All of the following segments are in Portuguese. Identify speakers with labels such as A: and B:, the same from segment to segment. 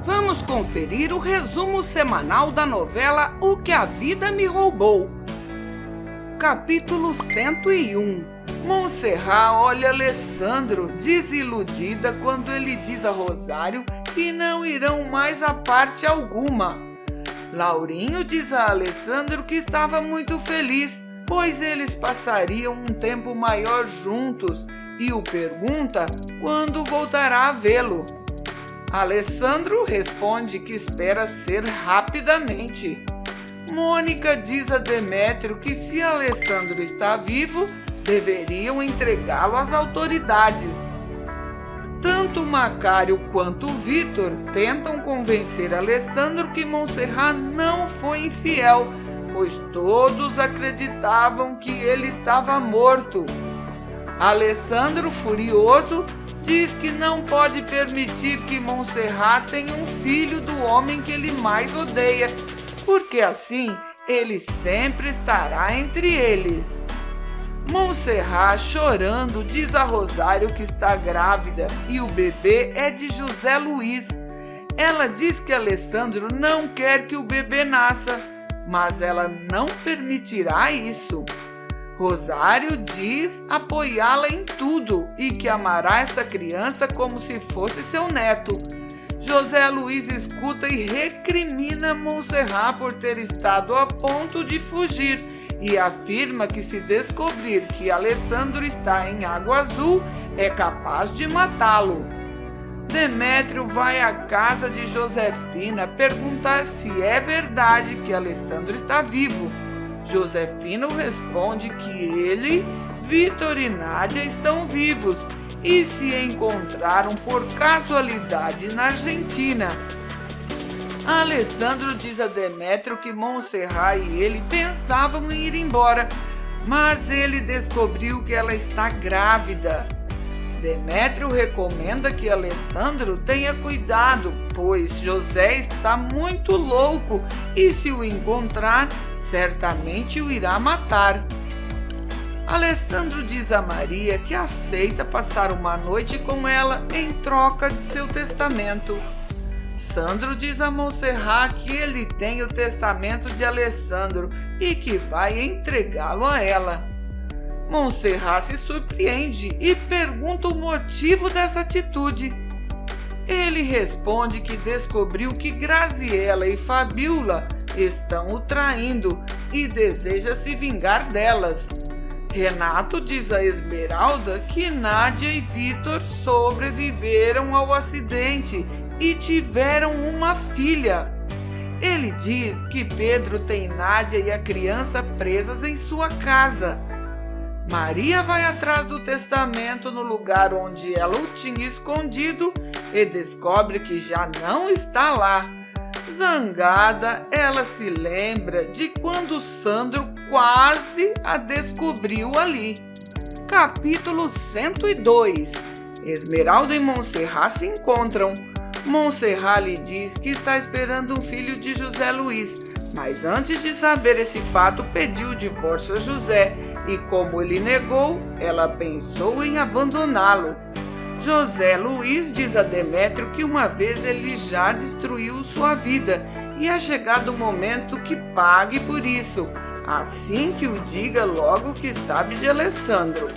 A: Vamos conferir o resumo semanal da novela O que a Vida Me Roubou. Capítulo 101. Montserrat olha Alessandro desiludida quando ele diz a Rosário que não irão mais a parte alguma. Laurinho diz a Alessandro que estava muito feliz, pois eles passariam um tempo maior juntos, e o pergunta quando voltará a vê-lo. Alessandro responde que espera ser rapidamente. Mônica diz a Demétrio que se Alessandro está vivo, deveriam entregá-lo às autoridades. Tanto Macário quanto Vitor tentam convencer Alessandro que Montserrat não foi infiel, pois todos acreditavam que ele estava morto. Alessandro, furioso, diz que não pode permitir que Montserrat tenha um filho do homem que ele mais odeia, porque assim ele sempre estará entre eles. Montserrat, chorando, diz a Rosário que está grávida e o bebê é de José Luiz. Ela diz que Alessandro não quer que o bebê nasça, mas ela não permitirá isso. Rosário diz apoiá-la em tudo e que amará essa criança como se fosse seu neto. José Luiz escuta e recrimina Montserrat por ter estado a ponto de fugir e afirma que se descobrir que Alessandro está em Água Azul, é capaz de matá-lo. Demétrio vai à casa de Josefina perguntar se é verdade que Alessandro está vivo. Josefina responde que ele, Vitor e Nádia estão vivos e se encontraram por casualidade na Argentina. Alessandro diz a Demétrio que Montserrat e ele pensavam em ir embora, mas ele descobriu que ela está grávida. Demétrio recomenda que Alessandro tenha cuidado, pois José está muito louco e se o encontrar, certamente o irá matar. Alessandro diz a Maria que aceita passar uma noite com ela em troca de seu testamento. Sandro diz a Montserrat que ele tem o testamento de Alessandro e que vai entregá-lo a ela. Montserrat se surpreende e pergunta o motivo dessa atitude. Ele responde que descobriu que Graziella e Fabiola estão o traindo e deseja se vingar delas. Renato diz a Esmeralda que Nádia e Vitor sobreviveram ao acidente e tiveram uma filha. Ele diz que Pedro tem Nádia e a criança presas em sua casa. Maria vai atrás do testamento no lugar onde ela o tinha escondido e descobre que já não está lá. Zangada, ela se lembra de quando Sandro quase a descobriu ali. Capítulo 102. Esmeralda e Montserrat se encontram. Montserrat lhe diz que está esperando um filho de José Luiz, mas antes de saber esse fato pediu o divórcio a José e como ele negou, ela pensou em abandoná-lo. José Luiz diz a Demétrio que uma vez ele já destruiu sua vida e é chegado o momento que pague por isso, assim que o diga logo que sabe de Alessandro.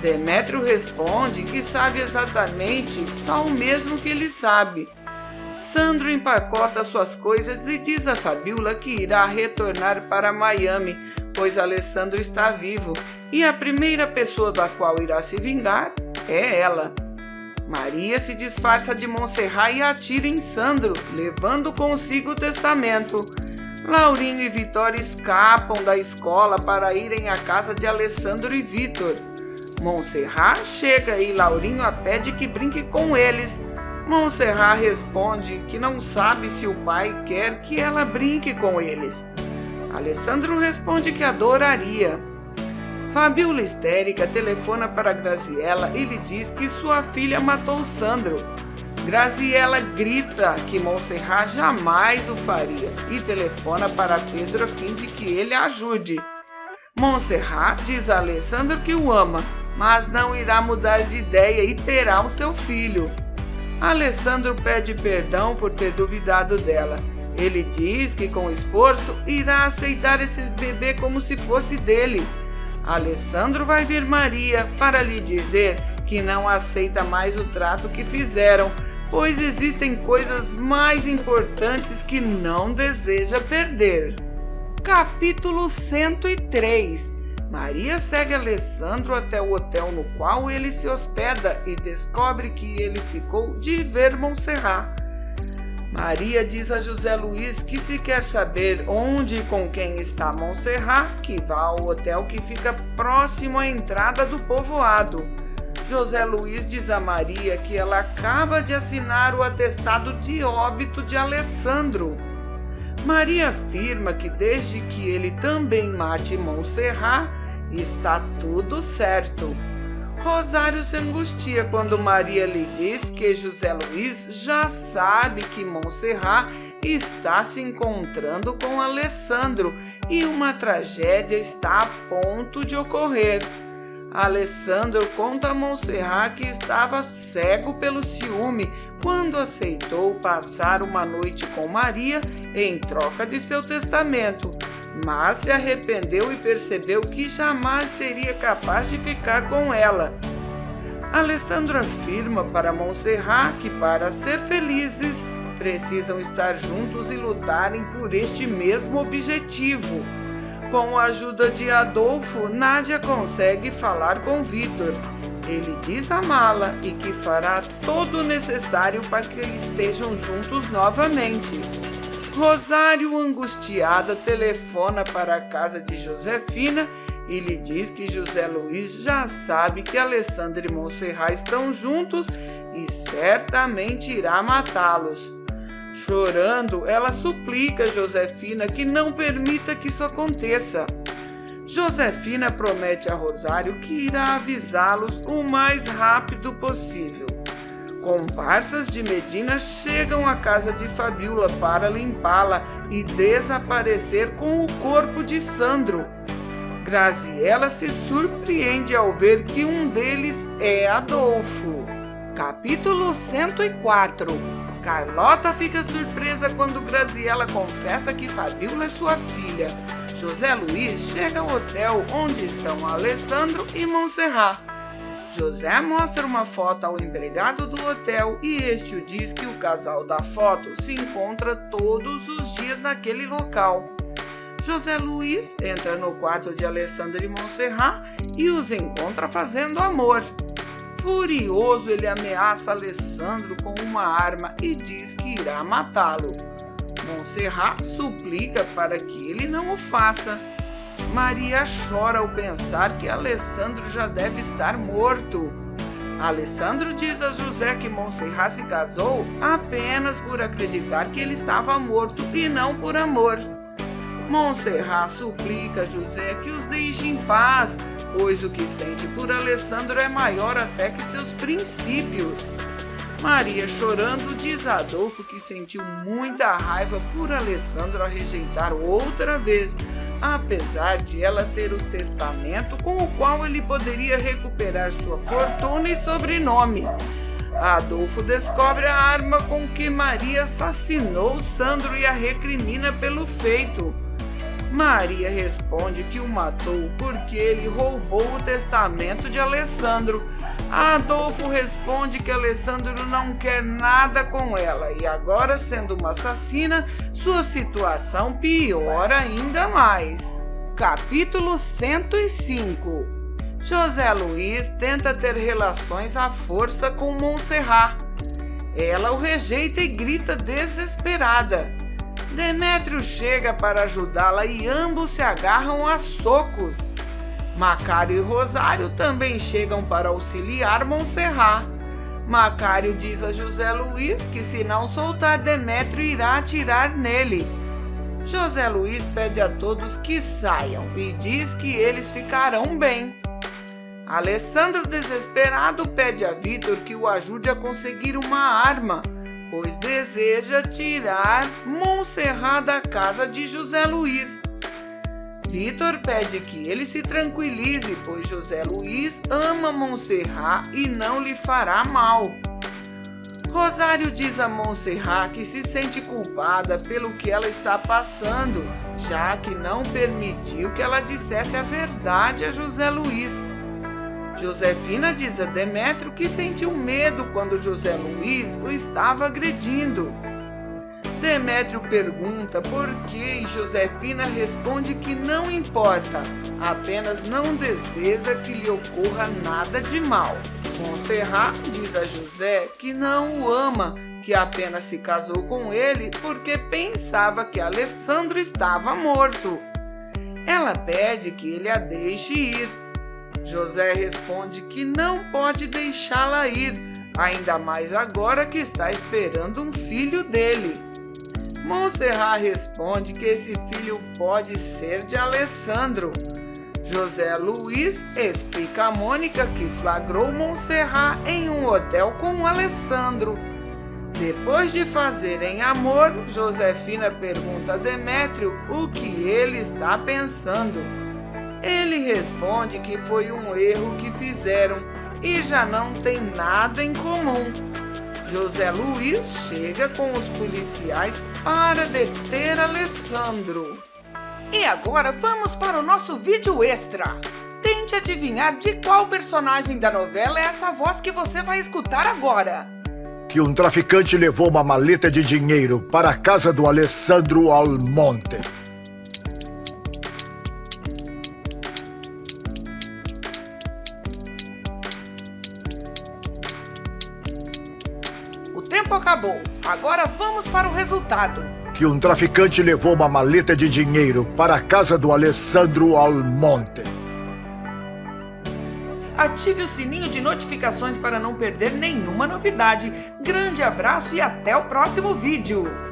A: Demétrio responde que sabe exatamente só o mesmo que ele sabe. Sandro empacota suas coisas e diz a Fabiola que irá retornar para Miami, pois Alessandro está vivo e a primeira pessoa da qual irá se vingar é ela. Maria se disfarça de Montserrat e atira em Sandro, levando consigo o testamento. Laurinho e Vitória escapam da escola para irem à casa de Alessandro e Vitor. Montserrat chega e Laurinho a pede que brinque com eles. Montserrat responde que não sabe se o pai quer que ela brinque com eles. Alessandro responde que adoraria. Fabiola, histérica, telefona para Graziella e lhe diz que sua filha matou Sandro. Graziella grita que Montserrat jamais o faria e telefona para Pedro a fim de que ele a ajude. Montserrat diz a Alessandro que o ama, mas não irá mudar de ideia e terá o seu filho. Alessandro pede perdão por ter duvidado dela. Ele diz que com esforço irá aceitar esse bebê como se fosse dele. Alessandro vai ver Maria para lhe dizer que não aceita mais o trato que fizeram, pois existem coisas mais importantes que não deseja perder. Capítulo 103. Maria segue Alessandro até o hotel no qual ele se hospeda e descobre que ele ficou de ver Montserrat. Maria diz a José Luiz que se quer saber onde e com quem está Montserrat, que vá ao hotel que fica próximo à entrada do povoado. José Luiz diz a Maria que ela acaba de assinar o atestado de óbito de Alessandro. Maria afirma que desde que ele também mate Montserrat, está tudo certo. Rosário se angustia quando Maria lhe diz que José Luiz já sabe que Montserrat está se encontrando com Alessandro e uma tragédia está a ponto de ocorrer. Alessandro conta a Montserrat que estava cego pelo ciúme quando aceitou passar uma noite com Maria em troca de seu testamento, mas se arrependeu e percebeu que jamais seria capaz de ficar com ela. Alessandro afirma para Montserrat que para ser felizes precisam estar juntos e lutarem por este mesmo objetivo. Com a ajuda de Adolfo, Nádia consegue falar com Vitor. Ele diz amá-la e que fará todo o necessário para que estejam juntos novamente. Rosário, angustiada, telefona para a casa de Josefina e lhe diz que José Luiz já sabe que Alessandro e Montserrat estão juntos e certamente irá matá-los. Chorando, ela suplica a Josefina que não permita que isso aconteça. Josefina promete a Rosário que irá avisá-los o mais rápido possível. Comparsas de Medina chegam à casa de Fabiola para limpá-la e desaparecer com o corpo de Sandro. Graziela se surpreende ao ver que um deles é Adolfo. Capítulo 104. Carlota fica surpresa quando Graziela confessa que Fabiola é sua filha. José Luiz chega ao hotel onde estão Alessandro e Montserrat. José mostra uma foto ao empregado do hotel e este o diz que o casal da foto se encontra todos os dias naquele local. José Luiz entra no quarto de Alessandro e Montserrat e os encontra fazendo amor. Furioso, ele ameaça Alessandro com uma arma e diz que irá matá-lo. Montserrat suplica para que ele não o faça. Maria chora ao pensar que Alessandro já deve estar morto. Alessandro diz a José que Montserrat se casou apenas por acreditar que ele estava morto e não por amor. Montserrat suplica a José que os deixe em paz, pois o que sente por Alessandro é maior até que seus princípios. Maria, chorando, diz a Adolfo que sentiu muita raiva por Alessandro a rejeitar outra vez, apesar de ela ter o testamento com o qual ele poderia recuperar sua fortuna e sobrenome. Adolfo descobre a arma com que Maria assassinou Sandro e a recrimina pelo feito. Maria responde que o matou porque ele roubou o testamento de Alessandro. Adolfo responde que Alessandro não quer nada com ela e agora, sendo uma assassina, sua situação piora ainda mais. Capítulo 105. José Luiz tenta ter relações à força com Montserrat. Ela o rejeita e grita desesperada. Demétrio chega para ajudá-la e ambos se agarram a socos. Macário e Rosário também chegam para auxiliar Montserrat. Macário diz a José Luiz que se não soltar Demétrio irá atirar nele. José Luiz pede a todos que saiam e diz que eles ficarão bem. Alessandro, desesperado, pede a Vitor que o ajude a conseguir uma arma, pois deseja tirar Montserrat da casa de José Luiz. Vitor pede que ele se tranquilize, pois José Luiz ama Montserrat e não lhe fará mal. Rosário diz a Montserrat que se sente culpada pelo que ela está passando, já que não permitiu que ela dissesse a verdade a José Luiz. Josefina diz a Demétrio que sentiu medo quando José Luiz o estava agredindo. Demétrio pergunta por que e Josefina responde que não importa, apenas não deseja que lhe ocorra nada de mal. Montserrat diz a José que não o ama, que apenas se casou com ele porque pensava que Alessandro estava morto. Ela pede que ele a deixe ir. José responde que não pode deixá-la ir, ainda mais agora que está esperando um filho dele. Montserrat responde que esse filho pode ser de Alessandro. José Luiz explica a Mônica que flagrou Montserrat em um hotel com Alessandro. Depois de fazerem amor, Josefina pergunta a Demétrio o que ele está pensando. Ele responde que foi um erro que fizeram e já não tem nada em comum. José Luiz chega com os policiais para deter Alessandro.
B: E agora vamos para o nosso vídeo extra. Tente adivinhar de qual personagem da novela é essa voz que você vai escutar agora.
C: Que um traficante levou uma maleta de dinheiro para a casa do Alessandro Almonte.
B: O tempo acabou. Agora vamos para o resultado.
C: Que um traficante levou uma maleta de dinheiro para a casa do Alessandro Almonte.
B: Ative o sininho de notificações para não perder nenhuma novidade. Grande abraço e até o próximo vídeo!